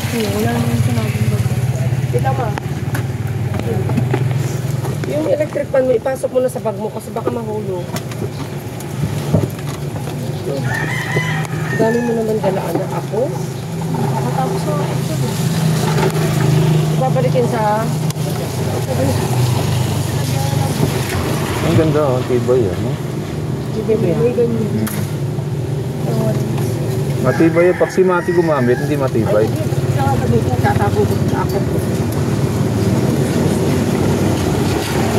Wala naman sinabing ba? Kita mo. Yung electric pan mo, ipasok mo na sa bag mo kasi baka mahulog. Dami mo naman dalaan na ako. Nakatapos na nga ito. Babalikin sa... Ang ganda, oh. Tibay yan, no? Hindi ba yan? May ganyan. Matibay yan. Pag si Mati gumamit, hindi matibay. Tatago ko sa ako.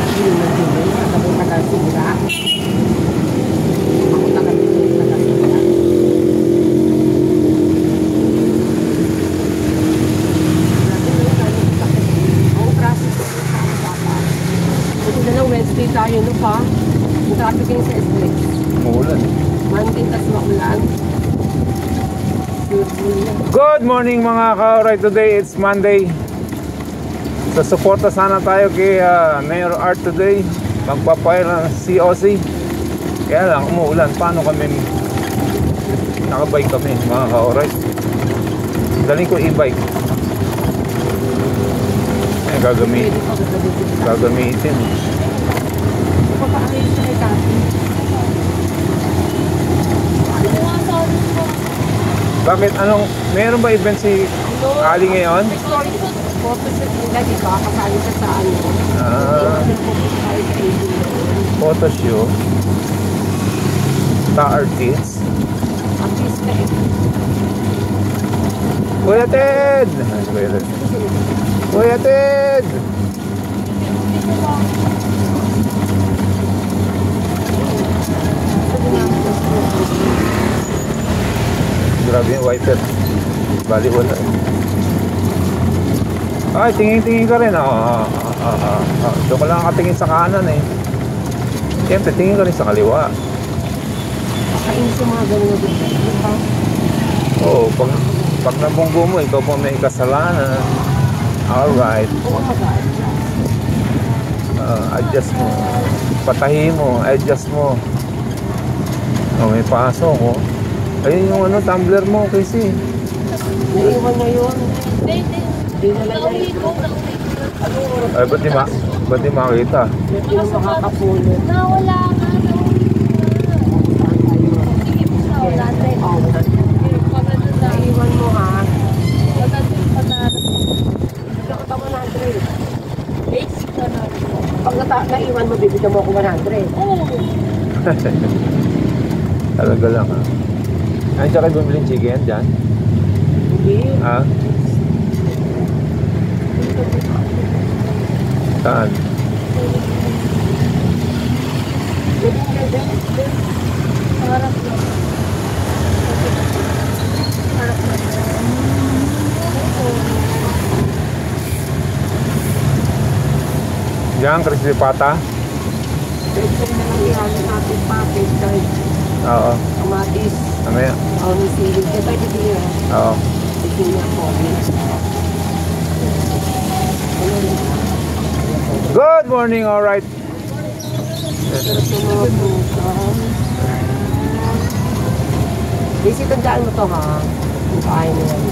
Hindi na din. Ako tagal sila. Ako tagal sila. Ang process ko sa bata. Ito na lang Wednesday tayo, no pa? Ang traffic yung sa SLEX. Umuulan. Monday, tas maulan. Good morning mga ka-alright. Today it's Monday. Sa suporta sana tayo kay Mayor Art today. Magpapile ng COC. Kaya lang umuulan. Paano kami nakabike kami mga ka-alright? Daling ko e-bike. Ay gagamitin. Papaayos na kay Tati. Bakit? Anong meron ba event si Ali ngayon? Photoshoot nila, di ba? Kasali siya sa ano. Photoshoot. Star Artists. Artista eh. Kuya Ted! Kuya Ted! Grabe yung wiper. Bali wala. Ay, tingin-tingin ka rin. Doon ka lang nakatingin sa kanan eh. Siyempre, tingin ka rin sa kaliwa. Pakainis yung mga ganun na dito. Oo, pag nabunggo mo, ikaw po may kasalanan. Alright. Adjust mo. Patahi mo, adjust mo. Oh, may paso ko. Ayun yung ano, tumbler mo, Casey. Naiwan niya yun. Hindi na lang Ay, ba't di makita? Hindi na makakapulo. Nawala nga. Sige po sa wala. Naiwan mo ha. Magandang panarap. Nakata 100. Pag naiwan mo, bibigyan mo ako 100. Oo. Talaga lang ha. Ay, tsaka bumili chicken dyan? Hindi. Ha? Saan? Harap lang. Harap lang. Diyan, crispy pata? Pwede na lang ihanin natin package kahit Oo. kamatis. Ano yan? O, may silig. Kaya pwede din yun. Oo. Ito niya po. Good morning, alright. Sarap ng mga bukas. Basi, tandaan mo to ha. Kain mo yan.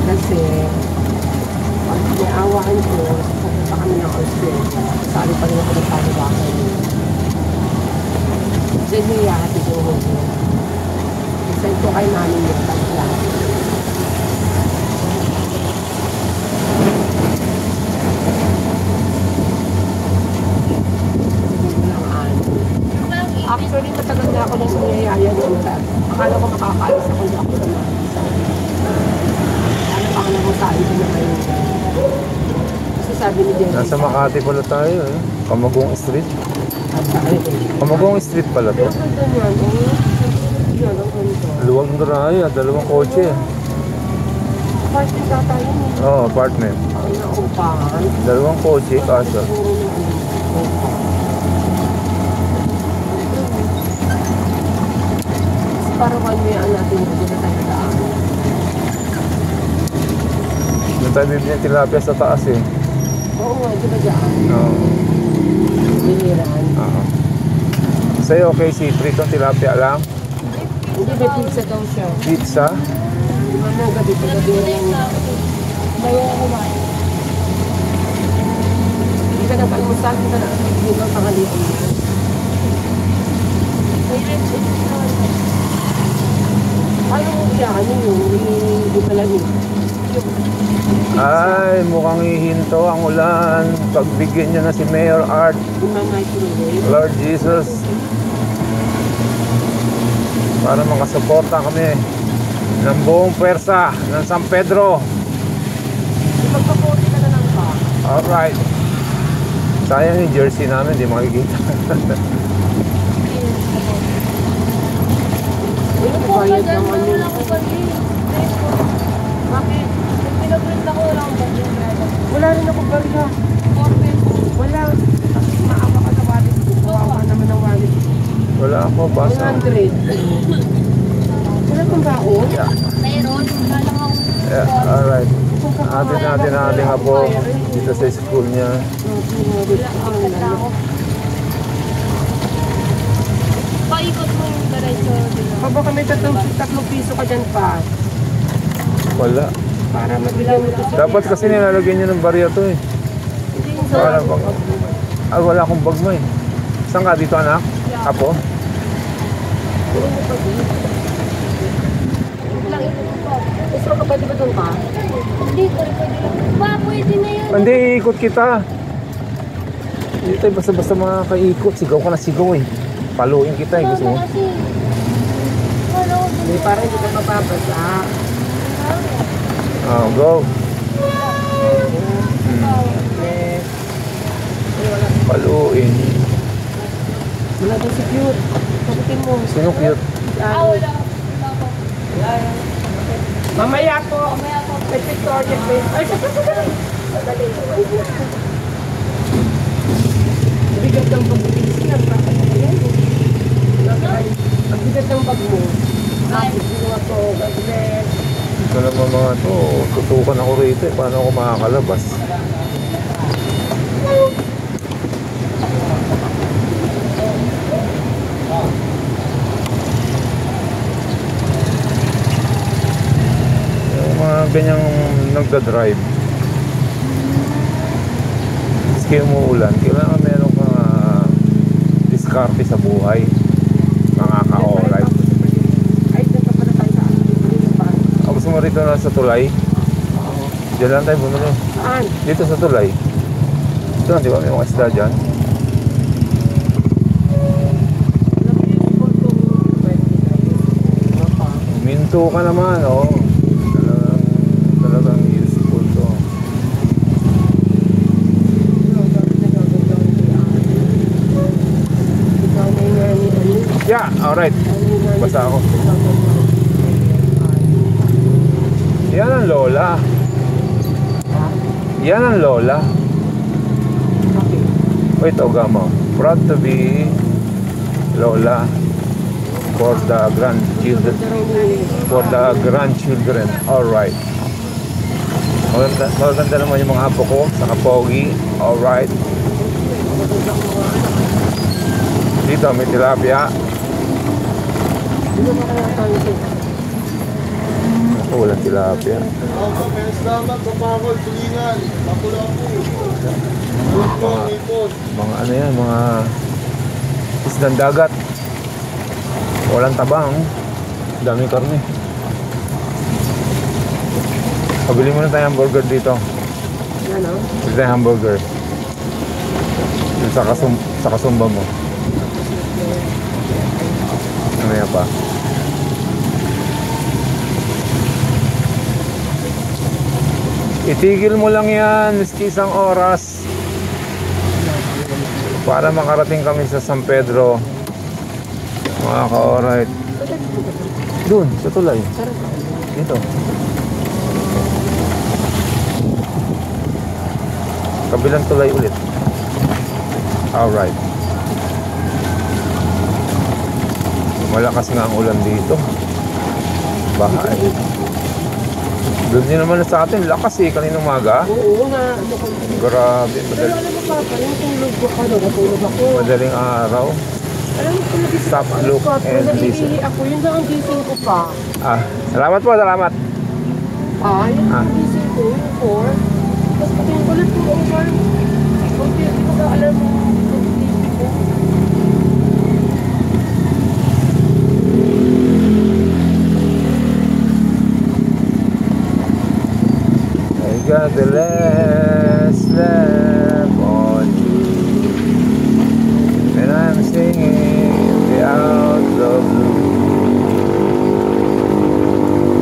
Kasi, pag may awaan ko, pupunta kami ng Austin. Sali pa rin ako ng panibakan niyo. Diyan niya yahati ko mo. Isend ko kay namin yung tagla. Actually, matagal na ako nang nangyayaya noon. Akala ko makakaalis ako na ako naman. Ano pa ako namasahin ko na kayo. Kasi sabi ni Jenny. Nasa Makati pala tayo eh. Kamagong Street. Kamagong Street pala to. Pero ganda niyan, yan ang ganito. Luwag ng raya, dalawang kotse. Apartment na tayo niya. Oo, apartment. Ang naupahan. Dalawang kotse, kasa. Para one way ang natin dito na tayo daan. Doon tayo bibili ng tilapia sa taas eh. Oo nga, di ba dyan? Oo. Biniran. Oo. Sa'yo, okay, si pritong tilapia lang? Hindi, may pizza daw siya. Pizza? Lima na gabi, paggabi na lang. Bayo ako kumain. Hindi ka nag-almusal, hindi ka na pangalitin. May rich naman. Paano mo siya? Ano yun? Hindi pala yun. Ay, mukhang hihinto ang ulan. Pagbigyan niyo na si Mayor Art. Yung mga microwave. Lord Jesus. Para makasuporta kami ng buong pwersa ng San Pedro. Ipagpaputi ka na lang pa. Alright. Sayang yung jersey namin, di makikita. Uy, Opo, bayad dyan naman na yun. lang ako bali. Bakit? Nung pinaprint ako, wala akong bali. Wala rin ako barya. 4 pesos. Wala. Kasi maawa ka sa wallet ko. Kawawa naman ang wallet ko. Wala ako, basa. 100. Wala kang baon? Yeah. Mayroon, wala lang ako. Yeah, alright. Atin natin ang ating apo dito sa school niya. Wala ako. Paikot mo yung diretso dito. Baka may 3 piso ka dyan pa. Wala. Para magbigay mo ito sa... Dapat kasi nilalagyan niyo ng barya to eh. Hindi yung Para bang... Ah, wala akong bag mo eh. Saan ka dito anak? Apo? Lang ito pa. Gusto ka pwede ba doon ka? Hindi, pwede lang. Ba, pwede na yan. Hindi, iikot kita. Hindi tayo basta-basta makakaikot. Sigaw ka na sigaw eh. Paluin kita eh. Gusto mo? Kasi, wala ko. Hindi, para hindi ka mapapasa. Oh, go. Yes. Paluin. Wala daw si cute. Sabitin mo. Sino cute? Wala. Wala ko. Mamaya po. Mamaya po. May Victoria Place. Ay, sadali. Sadali. Bigat ng pag-ibig siya. Ang bigat ng bag mo. Tapos ginawa ko. God bless. Ito naman mga to. Tutukan ako rito eh. Paano ako makakalabas? Yung mga ganyang nagda-drive. Maski umuulan, kailangan meron kang diskarte sa buhay. Mga ka-oray. Ay, dito pa na tayo sa akin. Gusto mo rito na sa tulay? Diyan lang tayo bumili. Saan? Dito sa tulay. Ito lang, di ba? May mga isda dyan. Minto ka naman, oh. Talagang useful to. Yeah, alright. Basta ako. Yan ang lola. Yan ang lola. Wait, Ogamo. Proud to be lola for the grandchildren. For the grandchildren. Alright. Maganda naman yung mga apo ko sa Kapogi. Alright. Dito may tilapia. Ako walang tilapia. Mga ano yan, mga isdang dagat. Walang tabang. Daming karne. Pabili muna tayo hamburger dito. Ano? Bili tayo hamburger. Yung sa kasumba mo. Ano pa? Itigil mo lang yan, miski isang oras. Para makarating kami sa San Pedro. Mga ka-alright. Doon, sa tulay. Dito. Kabilang tulay ulit. Alright. Malakas nga ang ulan dito. Bahay. Doon din naman sa atin, lakas eh, kaninang umaga. Oo nga. Grabe, Pero alam mo pa, yung tulog ko, natulog ako. madaling araw. Alam mo, nagising Stop, ako. look, Alas 4, and naiihi listen. ako. Yun lang ang gising ko pa. Salamat po, salamat. Yun lang ang gising ko. Yung 4. Tapos patingin ko ulit po ako parang hindi ko ba alam mo yung TV ko. I got the last laugh on you when I'm singing the out of blue.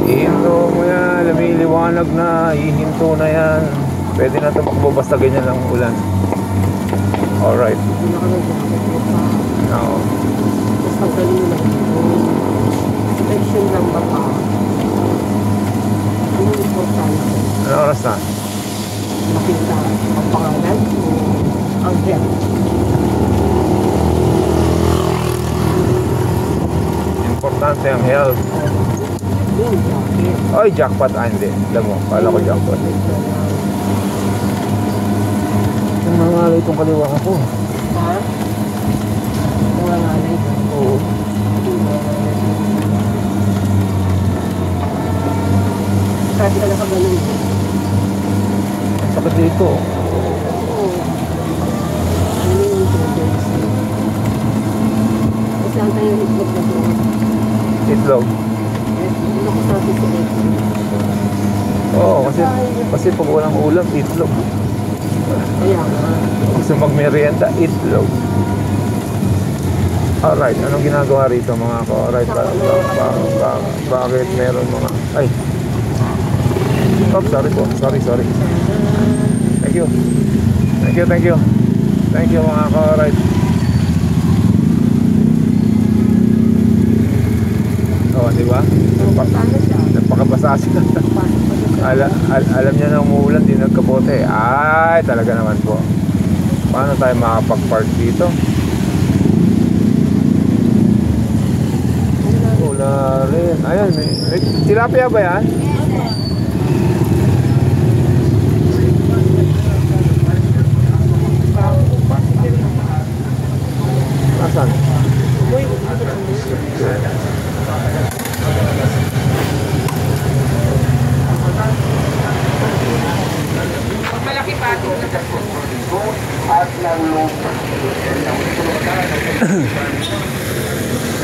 Ihinto mo yan, lumiliwanag na, ihinto na yan. Pwede na tumakbo basta ganyan lang ulan. Alright. Hindi na ka nag-jacket mo pa. No. Tapos pagdali mo lang ito. Protection lang ba pa? Ano yung importante? Ano oras na? Makita ang pangalan o ang health. Importante ang health. Yung jacket. Ay, jackpot. Hindi. Alam mo, kala ko jackpot. Ang nangalay itong kaliwa ko. Ha? Nangangalay ka? Oo. Kahit ka nakagaling. Sakit dito. Oo. Ano yung proteins? Kasi ang tayo itlog na ito. Itlog. Ano ko sabi sa itlog? Oo, kasi pag walang ulam, itlog. Kaya nga. Gusto magmerienda, itlog. Alright, anong ginagawa rito mga ko? Alright, bakit meron mga... Ay! Oh, sorry po. Sorry. Thank you. Thank you mga ko. Alright. Oh, di ba? Ano siya? Nagpakabasa siya. Alam niya na umuulan, di nagkapote. Ay, talaga naman po. Paano tayo makapag-park dito? Wala rin. Ayan, may tilapia ba yan? Nasaan? Malaki pa ito.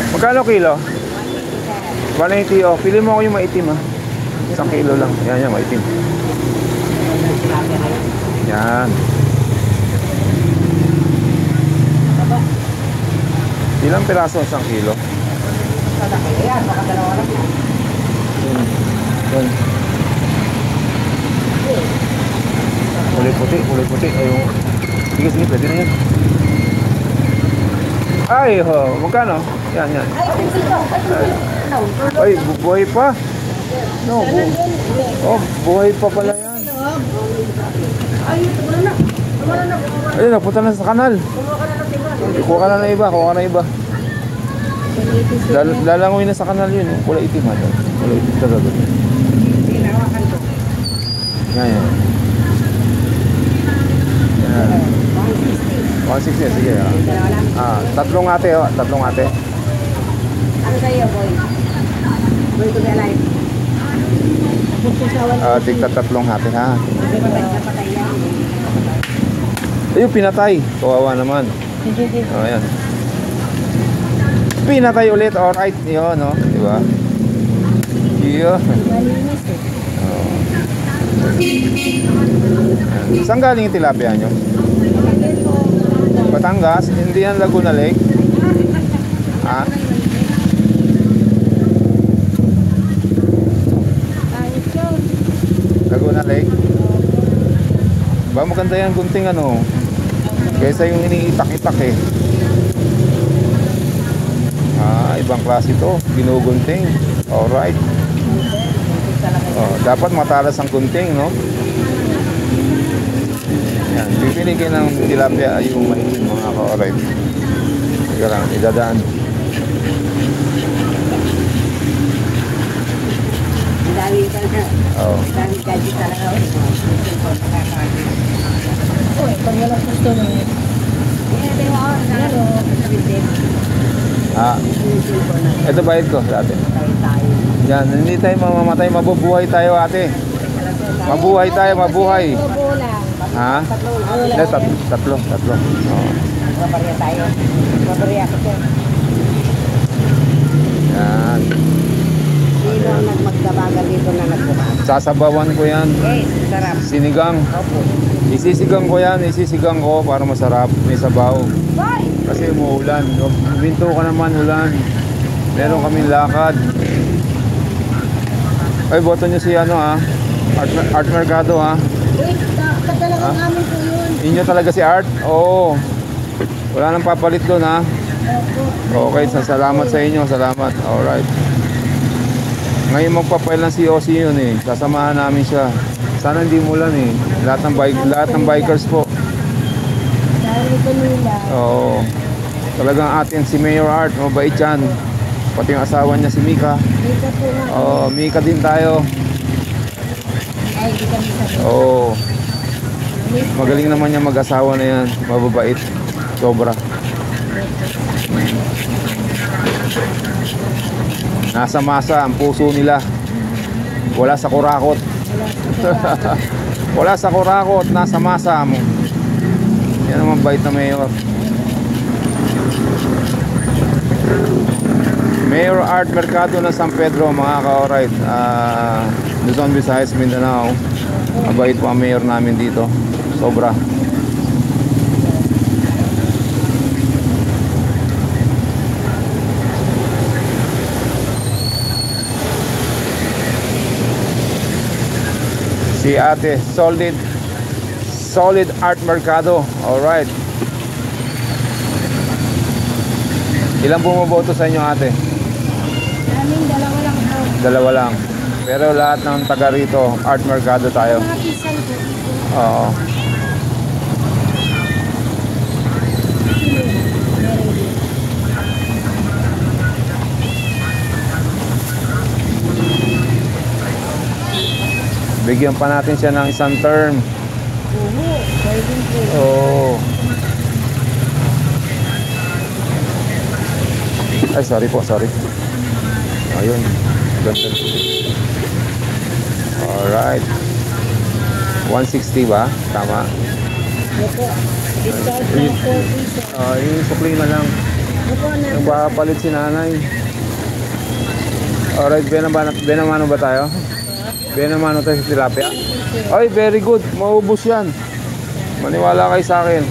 Magkano kilo? 180 oh. Pili mo ako yung maitim ah. 1 kilo lang. Yan, maitim. Yan. Ilang piraso 1 kilo? Ayan, baka dalawa lang yan. Yan. Kulay puti. Ayun. Sige, pwede na yan. Ay, magkano? Yan. Ay, buhay pa. No, buhay pa pala yan. Ayun, napunta na sa kanal. Kuha ka na ng iba. Lalangoy na sa kanal yun. Kulay itim ha. Kulay itim talaga. Yan. 160, sige. Tatlong ate. Ano sa'yo, boy? Boy, to be alive. Tigta 3 ate ha. Napatay yan. Ayun, pinatay. Kawawa naman. Ayan. Pinatay ulit. Alright. Yun, no? Diba? Yun. Saan galing yung tilapia nyo? Batangas? Hindi yan Laguna Lake? Ha? Laguna Lake? Ba maganda yan gunting ano? Kaysa yung iniitak-itak eh. Ibang klase ito. Ginugunting. Alright. Dapat matalas ang gunting, no? Yan. Pipili kayo ng tilapia yung maitim mga ka-alright. Sige lang, idadaan. Dami talaga. Dami gadget talaga. Pag walang gusto mo, Ah, ito bayad ko dati. Tayo. Yan, hindi tayo mamamatay, mabubuhay tayo ate. Mabuhay tayo, mabuhay. Ha? Hindi, tatlo. Oo. Mabarya tayo. Mabarya ako sir. Yan. Sino ang nagmagdabagan dito na nagbukas? Sasabawan ko yan. Yes, sarap. Sinigang. Opo. Isisigang ko yan, isisigang ko para masarap. May sabaw. Bye! Kasi umuulan. Minto ka naman, ulan. Meron kaming lakad. Ay, boto nyo si ano ha? Art Mercado ha? Talagang amin po yun. Inyo talaga si Art? Oo. Wala nang papalit doon ha? Okay, salamat sa inyo. Salamat. Alright. Ngayon magpapail ng COC yun eh. Sasamahan namin siya. Sana hindi mulan eh. Lahat ng bikers po. Dahil ito nila. Oo. Talagang atin si Mayor Art. Mabait yan. Pati yung asawa niya si Mika. Dito po na. Oo, Mika din tayo. Ay, di kami sa Oo. Magaling naman yung mag-asawa na yan. Mababait. Sobra. Nasa masa ang puso nila. Wala sa kurakot. Wala sa kurakot. Nasa masa mo. Yan naman bait na mayor. Mayor Art Mercado ng San Pedro, mga ka-alright. Luzon, Visayas, Mindanao. Mabait po ang mayor namin dito. Sobra. Si ate, solid Art Mercado. Alright. Ilang bumoboto sa inyo ate? Namin, dalawa lang po. Dalawa lang. Pero lahat ng taga rito, Art Mercado tayo. Mga pisan po. Oo. Bigyan pa natin siya ng isang term. Oo, pwede po. Oo. Ay, sorry po, sorry. Ayun. Ganda. Alright. 160 ba? Tama. Opo. Discount na po. Yung supply na lang. Opo, Yung papalit si nanay. Alright, benamano ba tayo? Benamano tayo sa tilapia? Ay, very good. Maubos yan. Maniwala kayo sa akin.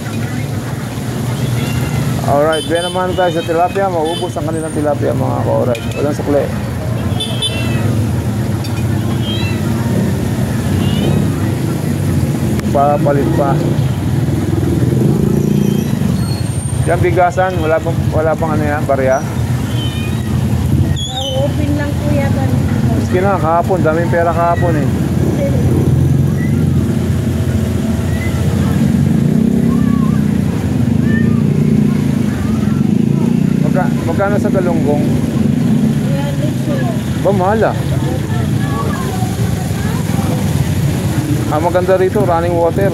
Alright, benamano tayo sa tilapia. Maubos ang kanilang tilapia, mga ka-alright. Walang sukle. Papalit pa. Yan bigasan, wala pang ano yan, barya. Open lang po yata. Maski na, kahapon, daming pera kahapon eh. Magkano sa galunggong? Ba, mahal ah. Maganda rito, running water.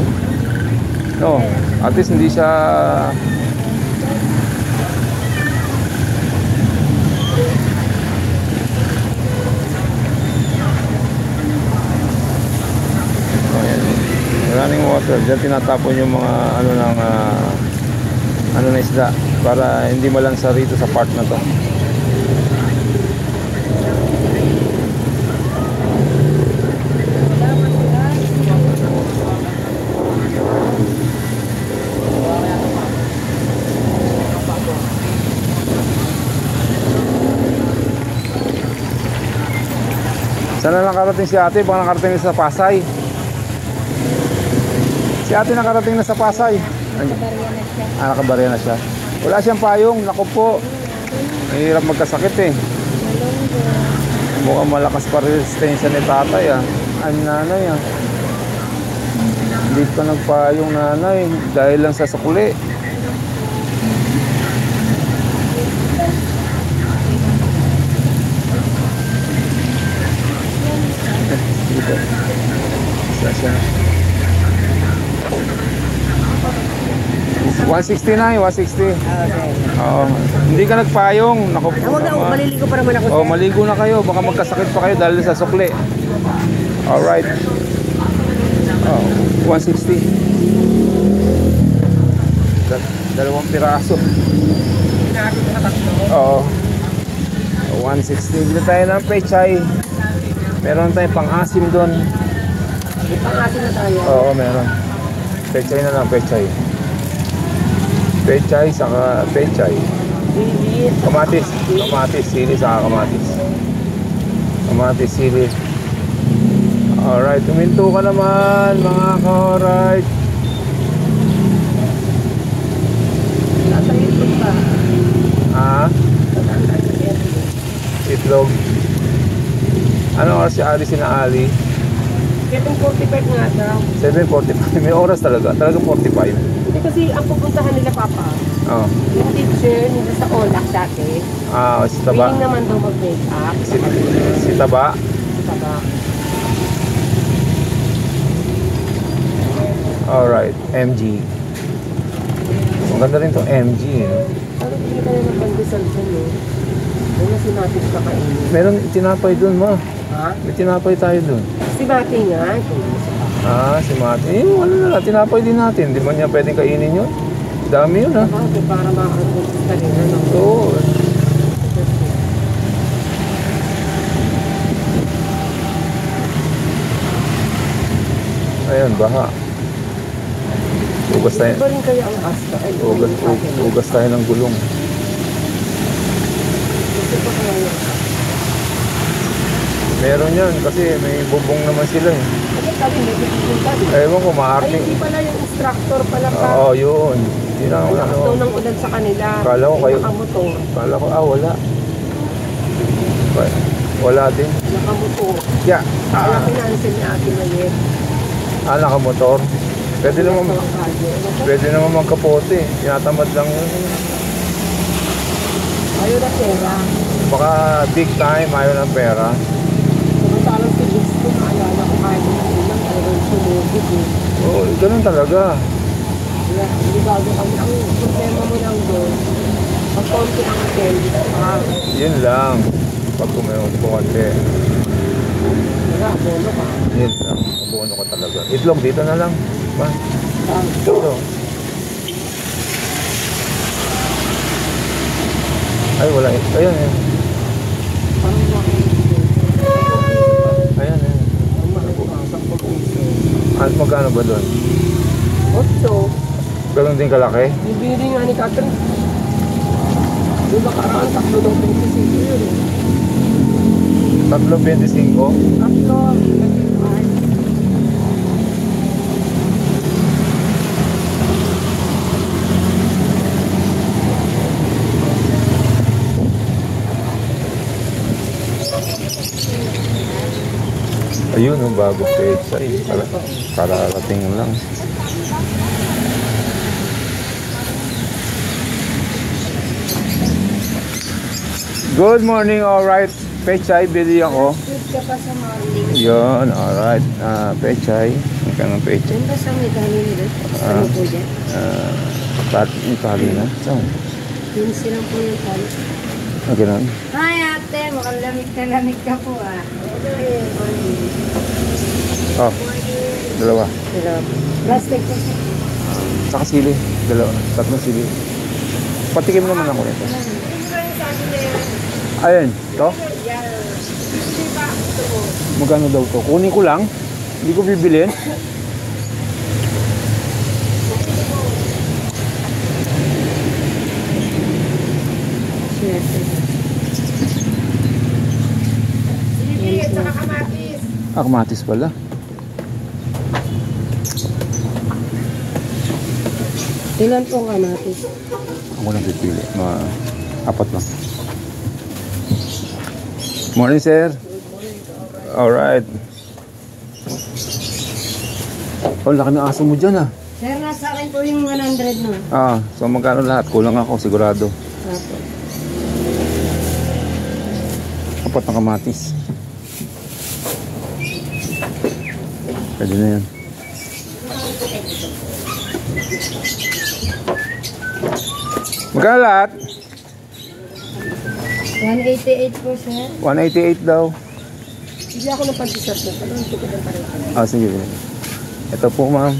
No, at least hindi siya running water. Diyan tinatapon yung mga ano ng ano na isda para hindi malansa rito sa part na to. Sana nakarating si ate, baka nakarating sa Pasay. Si ate nakarating na sa Pasay. Nakabarya na siya. Wala siyang payong, naku po. Mahirap magkasakit eh. Mukhang malakas pa resistensya ni tatay ah. Ay nanay ah. Hindi pa nagpayong nanay dahil lang sa sukli. 160 na, 160. Okay. Oo. Hindi ka nagpayong. Naku, Huwag na, maliligo pa naman ako, oh, sir. maligo na kayo. Baka magkasakit pa kayo dahil sa sukli. Alright. Oh, 160. Dalawang piraso. Oo. 160. Bili tayo ng pechay. Meron tayong pang-asim doon. May pang-asin na tayo. Oo, meron. Pechay na lang, pechay. Pechay, saka pechay. Bilis. Kamatis. Kamatis, sili, saka kamatis. Kamatis, sili. Alright, tuminto ka naman, mga ka-alright. Nasa itlog pa. Ah, itlog. Ano oras si Ali, Ali? Getting 45 nga daw. 7:45. May oras talaga. Talaga 45. Hindi kasi ang pupuntahan nila, Papa, Oh. yung teacher nila sa OLAC dati, Ah, si Taba. willing naman daw mag-make up. Si Taba. Taba. Alright, MG. Maganda rin to MG. Ano hindi tayo ng pandesal dyan, eh? Ano si Mati kakainin? Meron tinapay dun, ma. Ha? May tinapay tayo dun. Si Mati nga. Ah, si Mati. Eh, ano na lang, tinapay din natin. Di ba niya pwedeng kainin yun? Dami yun, ha? Okay, para makakonsulta rin. Ano? Oo. Ayun, baha. Ugas tayo. Iba rin kaya ang asta. Ay, Ugas tayo ng gulong. Gusto ko kaya yun. Meron yan kasi may bubong naman sila eh. Kasi sabi, may pupunta. Ewan ko, Ay, maarte. hindi pala yung instructor pala pa. Oo, yun. Yun ang Ay, nakataw ano. ng ulan sa kanila. Kala ko kayo- Nakamotor. Kala ko, wala. Wala din. Nakamotor. Yeah. Kaya kinansel niya atin na yun. Nakamotor. Pwede naman, pwede naman magkapote. Tinatamad lang yun. Ayaw na pera. Baka big time, ayaw ng pera. Samantalang si Gusto, naalala ko kahit na ulang, talagang sumugod eh. Oo, ganun talaga. Kaya, hindi bago kami. Ang problema mo lang doon, pag konti ang attendance pa. Yun lang. Pag kumayon ko konti. Wala, bono ka. Yun lang. Mabuno ko talaga. Itlog, dito na lang. Ba? Ito. Ay, wala. Ayan, ayan. Parang Ayan, ayan. At magkano ba doon? 8. Ganun din kalaki? Bibili nga ni Catherine. Di ba karaan, 3 daw 25 yun eh. 3.25? 3. Ayun, ang bago page. Ay, kararating lang. Good morning, alright. Pechay, bili ako. Good ka pa sa morning. Yun, alright. Pechay. Magkano pechay? Diyan ba sa may dali nila? Ano po dyan? Yung tali na. Saan? Yun silang po yung tali. Ganun. Hi ate, mukhang lamig na lamig ka po ah. Oh, dalawa. Plastic po siya. Saka sili. Dalawa. 3 sili. Patikim naman ako nito. Ayun. Ito? Magkano daw to? Kunin ko lang. Hindi ko bibilin. Kamatis pala. Ilan po nga natin? Ako lang pipili. Apat lang. Morning, sir. Alright. Oh, laki ng aso mo dyan ah. Sir, nasa akin po yung 100 no. So magkano lahat? Kulang ako, sigurado. Apo. Apat na kamatis. Pwede na yan. Magkano lahat? 188 po, sir. 188 daw. Hindi ako ng pag-isap na. Talagang tukod ang pareho. Ah, sige. Ito po, ma'am.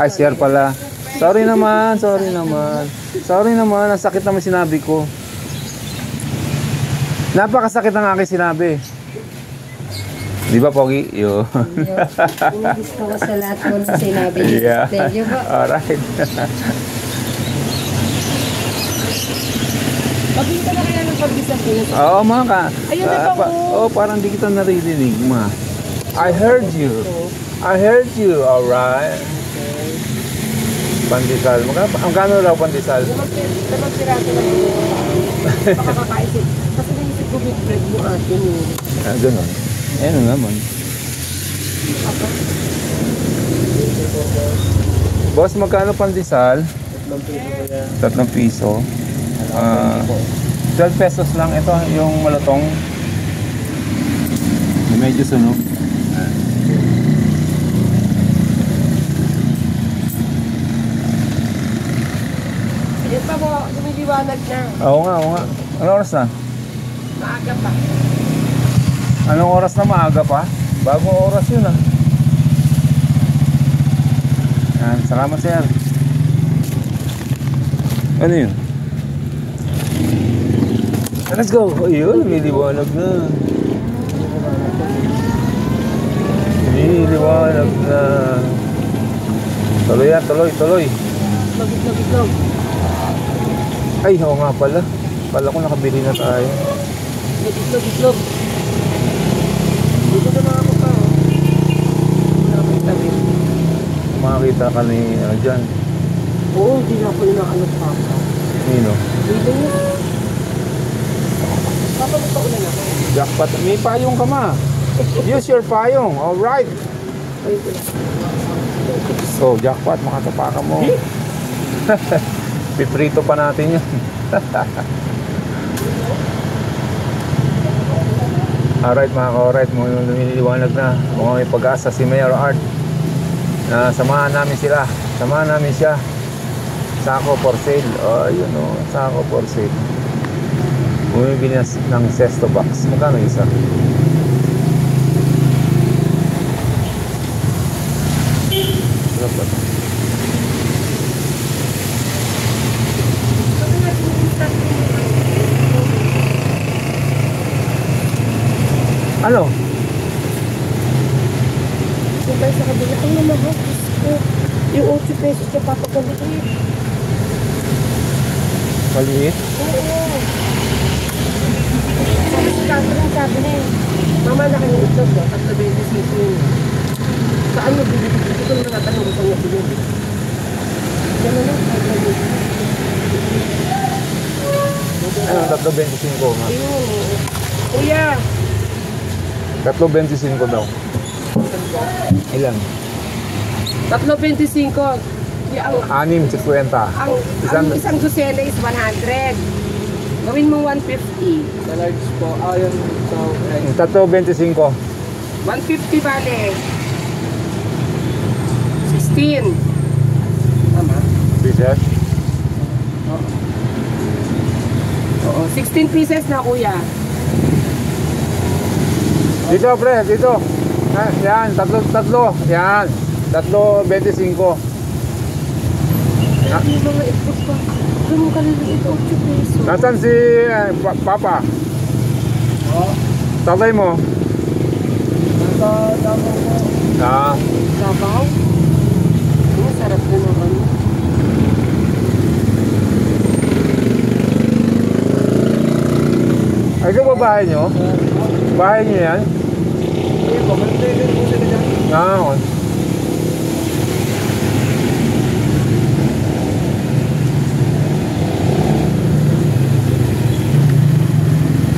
Ay, share pala. Sorry naman, sorry naman. Sorry naman, ang sakit naman sinabi ko. Napakasakit ang aking sinabi. Di ba, Pogi? Yo. Inubis ko sa lahat po ng sinabi niyo. Yeah. Thank you po. Alright. Pag-isa na kaya ng pag-isap ko. Oo, mga ka. Ayun na ba, Oo, parang di kita naririnig, ma. I heard you. I heard you, alright. Pandesal. Magkano daw pandesal? Dapat piraso na ito. Baka kakaisip. Kasi naisip ko big bread mo atin eh. Ah, ganun. Ayun naman. Boss, magkano pandesal? 3 piso. 12 pesos lang. Ito yung malutong. Medyo sunog. Yan pa mo, lumiliwanag na. Oo nga, oo nga. Anong oras na? Maaga pa. Anong oras na maaga pa? Bagong oras yun ah. Yan, salamat sir. Ano yun? Let's go! Ayun, may liwanag na. May liwanag na. Tuloy yan, tuloy, tuloy. Itlog. Ay, oo nga pala. Pala ko nakabili na tayo. Itlog. Dito na mga pa oh. Nakakitabi. Makakita ka ni dyan. Oo, hindi na ako inaanak pa. Nino? Dito na. Papalupa ko na ako. Jackpot. May payong ka ma. Use your payong. Alright. Ayun ko na. So, jackpot. Makatapakan mo. Piprito pa natin yun. Alright mga ka-alright. Mukhang lumiliwanag na. Mukhang may pag-asa si Mayor Art. Na samahan namin sila. Samahan namin siya. Sako for sale. Oh, yun o. Sako for sale. Bumibili ng sesto box. Magkano isa? Sarap ba ito? Ano? Kung tayo sa kabila, ay namahal. Yung 8 pesos na papagalitin. Maliit? Oo. Sabi si Kato lang, sabi na eh. Mama, nakayung itlog no? At sabi yung sito yun. Saan mo bilib? Ito ko naman natanong kung saan mo bilib. Gano'n lang, sabi. Ano? 3.25 nga. Ayun. Kuya! 3.25 daw. Ilan? 3.25. Ang 6.50. ang isang dosena is 100. Gawin mo 150. Sa large po, yun. So, 3.25. 150 bale. 16. Tama? Pieces? Oo. 16 pieces na kuya. Dito pre, dito. Ah, yan, tatlo. Yan. 3.25. Yung mga itlog pa. Ganun ka lang ito, 8 pesos. Nasaan si Papa? Tatay mo? nasa Davao po. Ah, Sabaw? Ang sarap na naman. ay ito ba bahay nyo? Bahay nyo yan? Ayun po, mag-trailer po sila dyan. Ah, okay.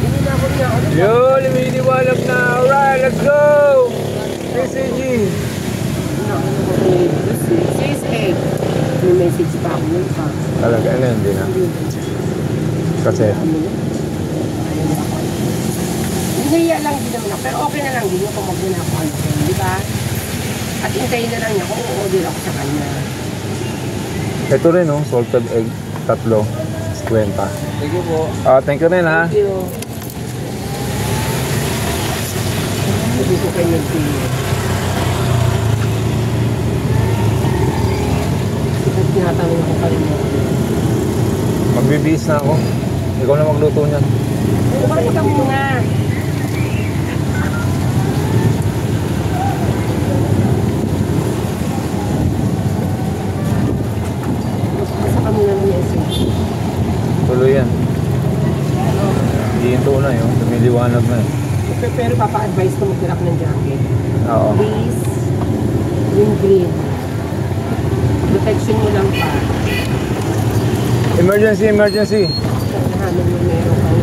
Hindi na ako niya. Ano? Yo, lumiliwanag na. Alright, let's go! PCG. Says 8. May message pa ako nun pa. Talaga, ano hindi na. Kasi, Hinaya lang din naman ako. Pero okay na lang din yung kung mag-una ako ano. Di ba? At hintayin na lang niya kung o-order ako sa kanya. ito rin oh, salted egg. Tatlo. 50. Thank you po. Thank you rin ha. Thank you. Hindi ko kayo nagpili. Sikat tinatanong ko kayo mo. Magbibihis na ako. Ikaw na magluto niyan. Kumain ka muna. Basta ka muna ng message. Tuloy yan. Hihinto na yun. Lumiliwanag na yun. Pero papa-advise ko mag-lock ng jacket. Oo. Please, yung green. Protection mo lang pa. Emergency, emergency. Nahamin mo meron kang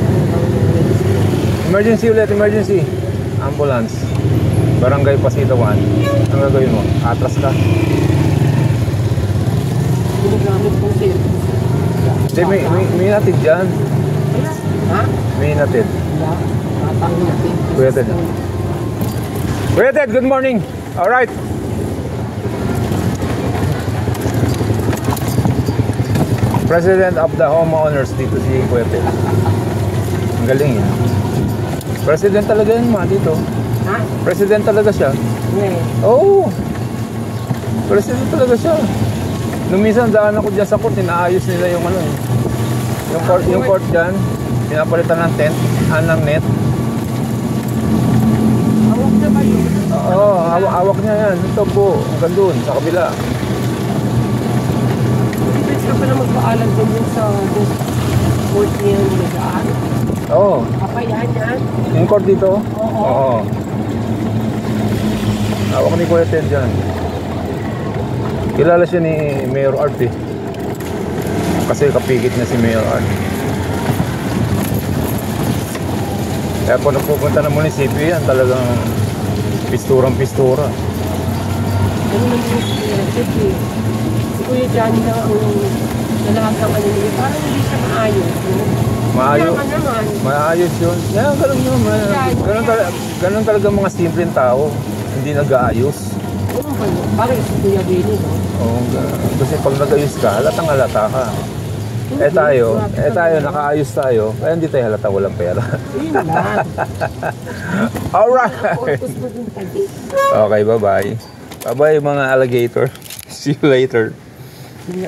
Emergency ulit, emergency. Ambulance. Barangay Pasito 1. Ang gagawin mo? Atras ka. ginagamit kong service. Hindi, may natid dyan. Ha? May natid. Wala. Tatangin natin. Kuya Ted. Kuya Ted, good morning. Alright. President of the homeowners dito si Kuya Ted. Ang galing yun. President talaga yun mga dito. Ha? President talaga siya. Ngayon. Oo. President talaga siya. Nung minsan daan ako dyan sa court, inaayos nila yung ano eh. Yung court dyan, pinapalitan ng tent, ng net. Hawak na ba yun? Oo, hawak niya yan. Ito po, hanggang doon, sa kabila. Pwede ka pala magpaalam din sa court niya ng nagaan. Oo. Papayaan yan. Yung court dito? Oo. Oo. Hawak ni Kuya Ted dyan. Kilala siya ni Mayor Art eh. Kasi kapigit niya si Mayor Art. Kaya kung nagpupunta ng munisipyo yan, talagang pisturang-pistura. Ano lang yung sinasabi eh. Si Kuya Johnny na ang nalahat ng ano niya. Parang hindi siya maayos. Maayos. Kaya naman. Maayos yun. Yan, ganun naman. Ganun talaga mga simpleng tao. Hindi nag-aayos. Ano ba yun? Parang si Kuya Benny, no? Oo, kasi pag nag-ayos ka, halatang halata ka. Eh tayo, nakaayos tayo, kaya hindi tayo halata walang pera. Yun naman. Alright! Focus mo din tayo. Okay, bye-bye. Bye-bye mga alligator. See you later. Yun nga.